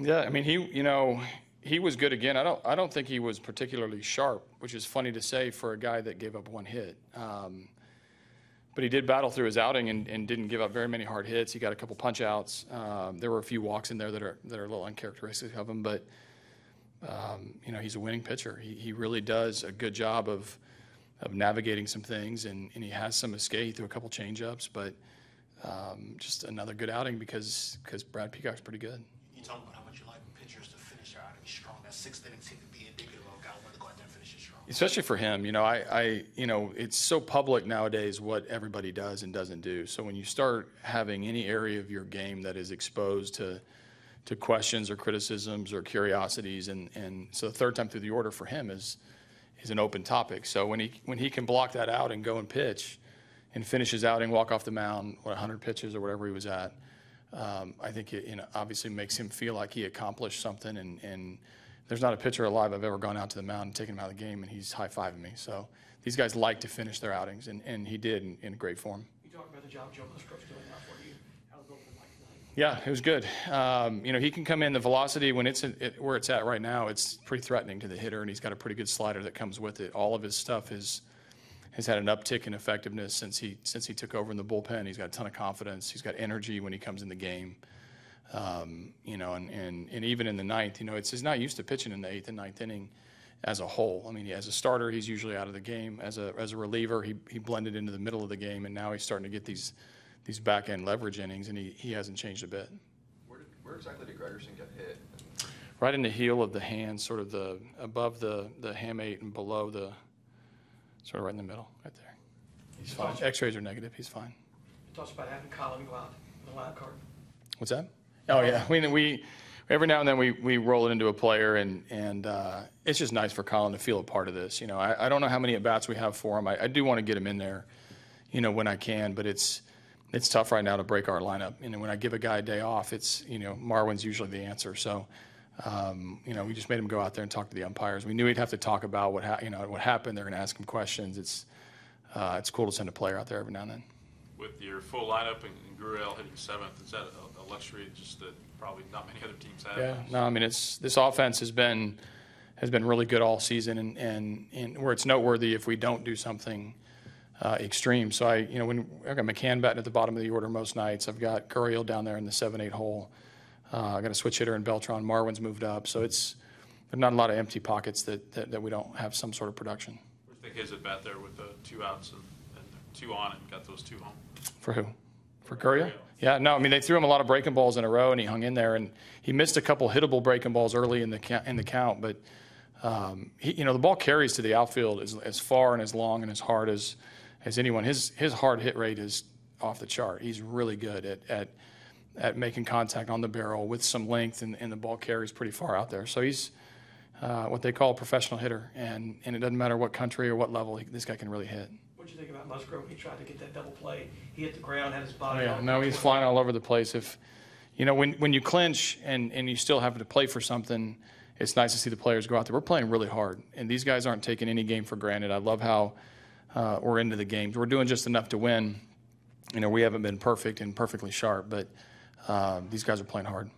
Yeah, I mean, he was good again. I don't think he was particularly sharp, which is funny to say for a guy that gave up one hit. But he did battle through his outing and didn't give up very many hard hits. He got a couple punch outs. There were a few walks in there that are a little uncharacteristic of him, but he's a winning pitcher. He really does a good job of navigating some things, and he has some escape. He threw a couple changeups, but just another good outing because Brad Peacock's pretty good. You talk about how much you like pitchers to finish their outing strong. That sixth inning seemed to be indicative of a guy wanting to go out there and finish it strong. Especially for him, it's so public nowadays what everybody does and doesn't do. So when you start having any area of your game that is exposed to questions or criticisms or curiosities, and so the third time through the order for him is an open topic. So when he can block that out and go and pitch and finish his outing, walk off the mound, 100 pitches or whatever he was at, I think it obviously makes him feel like he accomplished something. And there's not a pitcher alive I've ever gone out to the mound and taken him out of the game and he's high-fiving me. So these guys like to finish their outings, and he did in great form. You talk about the job Joe Musgrove's doing now for you. How's it been like tonight? Yeah, it was good. He can come in. The velocity, when it's where it's at right now, it's pretty threatening to the hitter, and he's got a pretty good slider that comes with it. All of his stuff has had an uptick in effectiveness since he took over in the bullpen. He's got a ton of confidence. He's got energy when he comes in the game. And even in the ninth, he's not used to pitching in the eighth and ninth inning as a whole. I mean, as a starter, he's usually out of the game. As a reliever, he blended into the middle of the game, and now he's starting to get these back-end leverage innings, and he hasn't changed a bit. Where exactly did Gregerson get hit? Right in the heel of the hand, sort of above the hamate and below sort of right in the middle, right there. He's fine. X-rays are negative. He's fine. You talked about having Colin go out with a wild card. What's that? Oh, yeah. We every now and then we roll it into a player, and it's just nice for Colin to feel a part of this. I don't know how many at-bats we have for him. I do want to get him in there, when I can, but it's tough right now to break our lineup. When I give a guy a day off, it's, Marwin's usually the answer. So, we just made him go out there and talk to the umpires. We knew he'd have to talk about what happened. They're going to ask him questions. It's cool to send a player out there every now and then. With your full lineup and Gurriel hitting seventh, is that a luxury just that probably not many other teams have? Yeah, no, I mean, this offense has been really good all season, and where it's noteworthy if we don't do something extreme. So I've got McCann batting at the bottom of the order most nights. I've got Gurriel down there in the 7-8 hole. I got a switch hitter in Beltran. Marwin's moved up, so there's not a lot of empty pockets that we don't have some sort of production. What do you think his at bat there with the 2 outs and 2 on and got those 2 home? For who? For Gurriel? Yeah, no, I mean, they threw him a lot of breaking balls in a row, and he hung in there, and he missed a couple hittable breaking balls early in the count, but the ball carries to the outfield as far and as long and as hard as anyone. His hard hit rate is off the chart. He's really good at making contact on the barrel with some length, and the ball carries pretty far out there. So he's what they call a professional hitter, and it doesn't matter what country or what level this guy can really hit. What did you think about Musgrove? He tried to get that double play. He hit the ground, had his body. Oh, yeah, no, he's flying all over the place. When you clinch and you still have to play for something, it's nice to see the players go out there. We're playing really hard, and these guys aren't taking any game for granted. I love how we're into the games. We're doing just enough to win. We haven't been perfect and perfectly sharp, but these guys are playing hard.